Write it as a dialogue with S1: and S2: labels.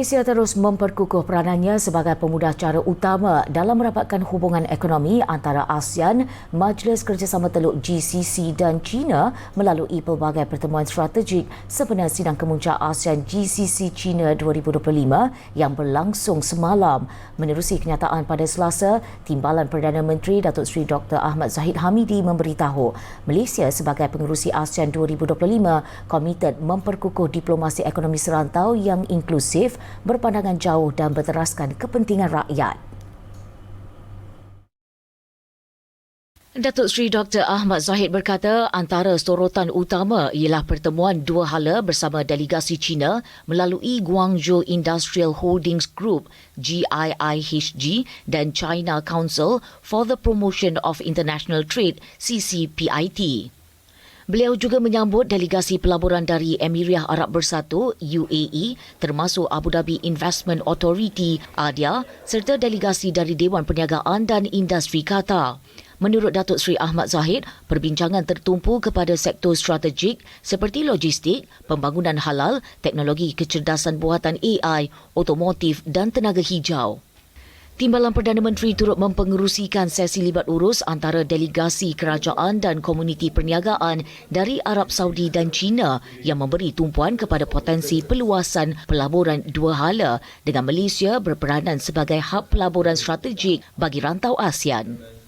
S1: Malaysia terus memperkukuh peranannya sebagai pemudah cara utama dalam merapatkan hubungan ekonomi antara ASEAN, Majlis Kerjasama Teluk GCC dan China melalui pelbagai pertemuan strategik sempena sidang kemuncak ASEAN GCC China 2025 yang berlangsung semalam. Menerusi kenyataan pada Selasa, Timbalan Perdana Menteri Datuk Seri Dr. Ahmad Zahid Hamidi memberitahu Malaysia sebagai pengerusi ASEAN 2025 komited memperkukuh diplomasi ekonomi serantau yang inklusif, berpandangan jauh dan berteraskan kepentingan rakyat. Datuk Seri Dr. Ahmad Zahid berkata antara sorotan utama ialah pertemuan dua hala bersama delegasi China melalui Guangzhou Industrial Holdings Group GIIHG dan China Council for the Promotion of International Trade CCPIT. Beliau juga menyambut delegasi pelaburan dari Emirat Arab Bersatu UAE termasuk Abu Dhabi Investment Authority ADIA serta delegasi dari Dewan Perniagaan dan Industri Qatar. Menurut Datuk Seri Ahmad Zahid, perbincangan tertumpu kepada sektor strategik seperti logistik, pembangunan halal, teknologi kecerdasan buatan AI, otomotif dan tenaga hijau. Timbalan Perdana Menteri turut mempengerusikan sesi libat urus antara delegasi kerajaan dan komuniti perniagaan dari Arab Saudi dan China yang memberi tumpuan kepada potensi peluasan pelaburan dua hala dengan Malaysia berperanan sebagai hub pelaburan strategik bagi rantau ASEAN.